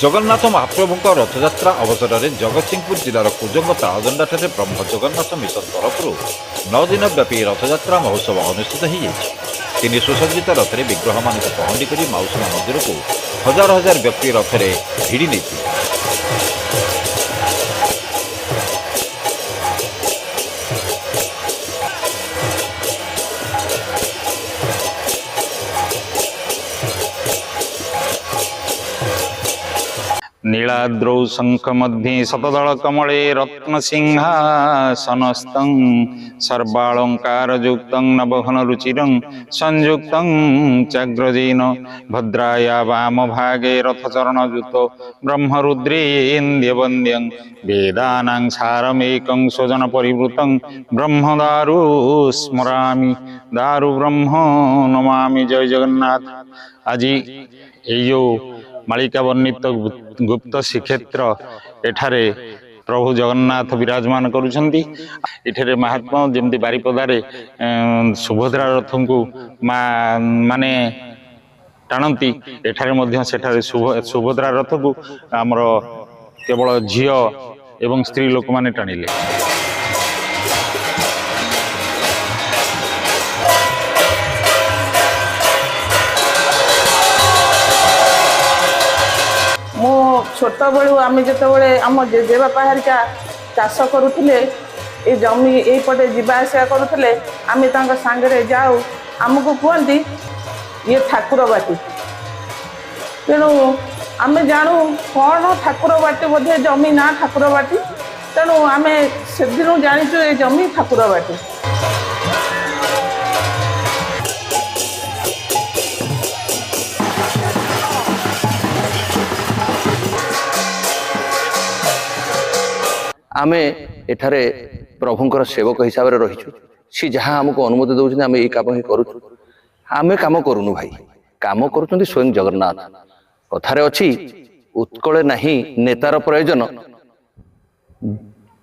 जगन्नाथ महाप्रभुଙ୍କ रथयात्रा अवसर में जगतसिंहपुर जिलार कुजंग तालदंडाठारे ब्रह्म जगन्नाथ मिशन तरफ 9 दिन व्यापी रथयात्रा महोत्सव अनुष्ठित हो तीन सुसज्जित रथरे विग्रह मान पहंडी कर माउसीमा मंदिर को हजार हजार व्यक्ति रथरे भिड़ी नहीं। नीलाद्रौ शंखमध्ये शतदल कमले रत्नसिंहासनस्थं सर्वालंकारयुक्तं नवघन रुचिरं संयुक्तं चाग्रजेन भद्राया वामभागे रथचरणयुतो ब्रह्मरुद्रेन्द्रवन्द्यं वेदानां सारमेकं स्वजन परिवृतं ब्रह्मदारु स्मरामि दारु ब्रह्म नमामि। जय जगन्नाथ। आज यो मालिका वर्णित गुप्त श्रीक्षेत्र एठारे प्रभु जगन्नाथ विराजमान करुछंती। एठारे महात्मा जमती बारिपदारे सुभद्रा रथ को माने टाणती एठारे मध्य सेठारे सुभद्रा रथ को आमर केवल झियो एवं स्त्री लोक माने टाणिले। मो छोट बड़ू आम जो आम जेजेबापा हरिका चाष करुले ये जमी यपटे जावासा करुले आम सांगे जाऊ आमको कहती ये ठाकुर बाटी तेणु आम जानू कौन ठाकुर बाटी बोधे जमी ना ठाकुर बाटी तेणु आम से दिन जाचु ये जमी ठाकुर बाटी। आमे एठारे प्रभुंकर सेवक हिसाब से रहीचु सी जहाँ आमको अनुमति दौरान आम ये काम ही करूँ आम काम करूनु भाई काम करुँच स्वयं जगन्नाथ। कथारे अच्छी उत्कले नहीं नेतार प्रयोजन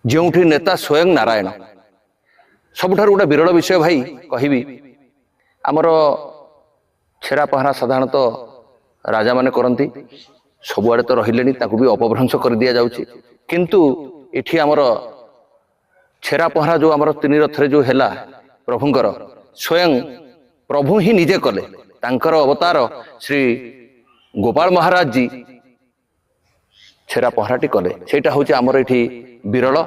जोठी नेता स्वयं नारायण सबुठार गोटे विरल विषय भाई कहबी आमर छेरा पहरा साधारणतः राजा माने करती सबुआड़े तो रहिले भी अपभ्रंश कर दि जाउछि किंतु इठी आमर छेरा पहरा जो आमर तीन रथरे जो हैला प्रभुंकर स्वयं प्रभु ही निजे कले तांकर अवतार श्री गोपाल महाराज जी छेरा पहराटी कले सेटा होची आमर इठी विरल।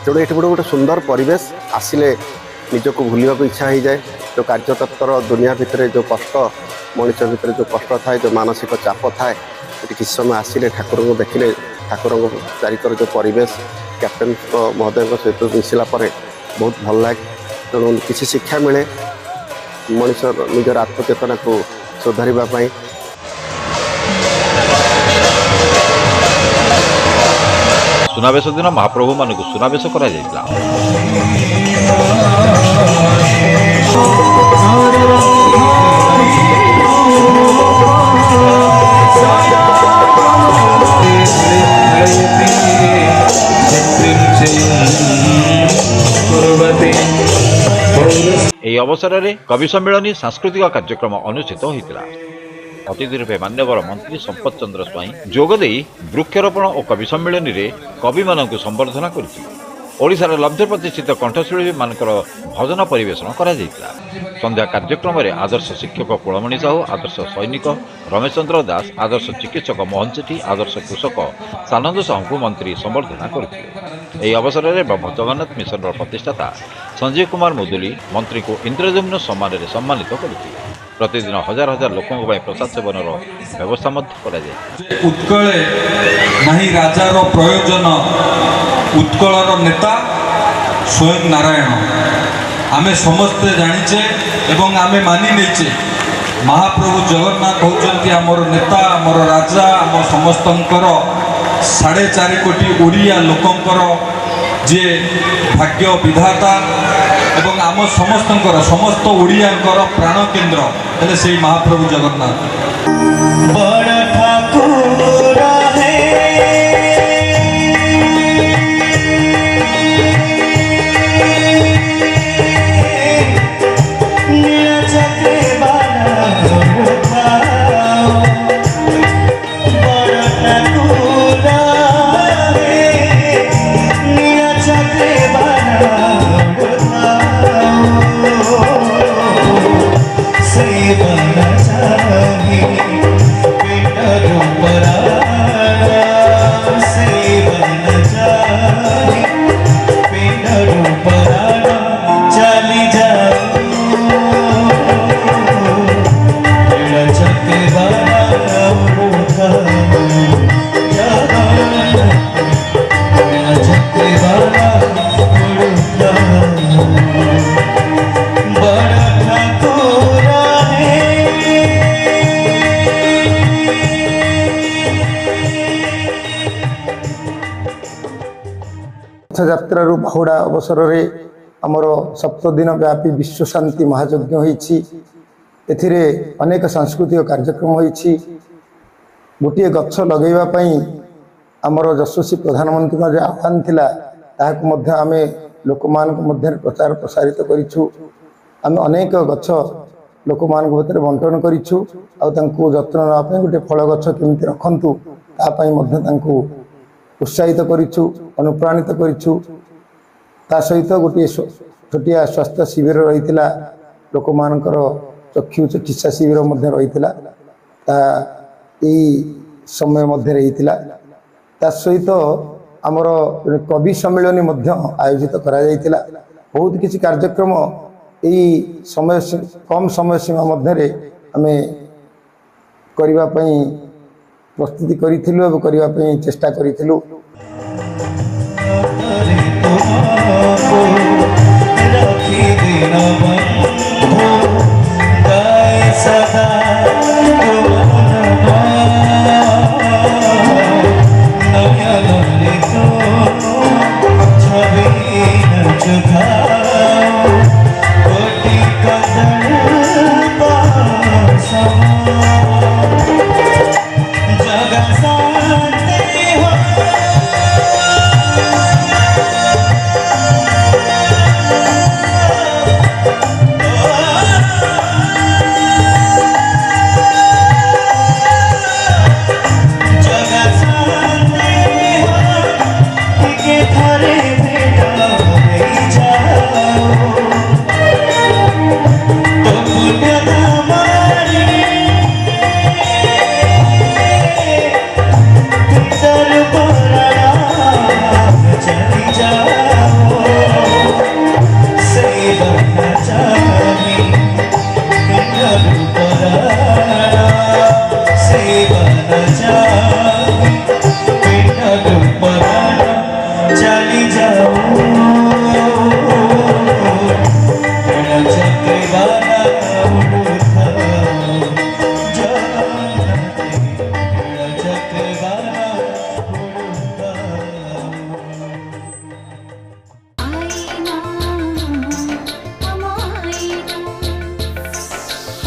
तेणु ये गोटे सुंदर परिवेश आसिले निजक भूलने को इच्छा हो जाए। जो कार्यतत्पर दुनिया भितर जो कष्ट मनुष्य भितर जो कष्ट थाए जो मानसिक चाप थाए किसी समय आसिले ठाकुर को देखिले ठाकुर चारिकर जो परिवेश कैप्टेन महोदय सहित मिसला बहुत भल लगे। तेणु किसी शिक्षा मिले मनुष्य निजर आत्मचेतना को सुधारवाई। सुनावेश दिन महाप्रभु मानक सुनावेश करा जायतिला। এই অবসরে কবি সম্মেলনী सांस्कृतिक कार्यक्रम अनुष्ठित होता। अतिथि रूपे मान्यवर मंत्री संपत चंद्र स्वाई जोगदे वृक्षरोपण और कवि सम्मेलन में कवि मानक संबर्धना करोशार लब्ध प्रतिष्ठित कंठशिल्पी मानकर भजन परिवेशन करा जायतिला। संध्या कार्यक्रम में आदर्श शिक्षक कुलमणि साहू, आदर्श सैनिक रमेश चंद्र दास, आदर्श चिकित्सक मोहन सेठी, आदर्श कृषक सानंद साहू को मंत्री संबर्धना करते। अवसर में ब्रह्म जगन्नाथ मिशन प्रतिष्ठाता संजीव कुमार मुदुली मंत्री को इंद्रजम्न सम्मान सम्मानित करते। प्रतिदिन हजार हजार लोकों प्रसाद सेवन व्यवस्था उत्कल नहीं राजार प्रयोजन उत्कलर नेता स्वयं नारायण आमे समस्ते जानिचे एवं आमे मानि नहींचे महाप्रभु जगन्नाथ होचंती आमर नेता आमर राजा आम समस्तंकर 4.5 कोटी ओडिया लोकंकर जे भाग्य विधाता एवं आम समस्तंकर समस्त ओडियांकर प्राण केन्द्र हेले सेई महाप्रभु जगन्नाथ। बड़ा ठाकुर है नीला चक्रे बाला उठाओ। बड़ा ठाकुर है नीला चक्रे बाला उठाओ। से बना चाहिए रथयात्रार बाहुड़ा अवसर में आमर सप्तदिन व्यापी विश्व शांति महायज्ञ होइछि। एथिरे अनेक सांस्कृतिक कार्यक्रम होइछि। गोटे गछ लगेवा पई आमर यशस्वी प्रधानमंत्री जो आह्वान थिला ताहाक मध्य आमे लोकमानक मध्य प्रचार प्रसारित करिछु। आमे अनेक गछ लोकमानक भितर बंटन करिछु आ तांको जत्न नवा पई गोटे फल गछ केमिति रखंतु ता पई मध्य तांको उत्साहित करिछु, अनुप्राणित करिछु। ता सहित गोटे छोटिया स्वास्थ्य शिविर रहितिला, लोक मानकर चक्षु चिकित्सा शिविर मध्य रहितिला। ता एई समय मध्य रहितिला। ता सहित आमर कवि सम्मेलन मध्य आयोजित करा जायतिला। बहुत किछि कार्यक्रम एई समय कम समय सीमा मध्य आमे करिवा पई प्रस्तुति करिथिलु एवं करिवा पई चेष्टा करिथिलु। रखी देना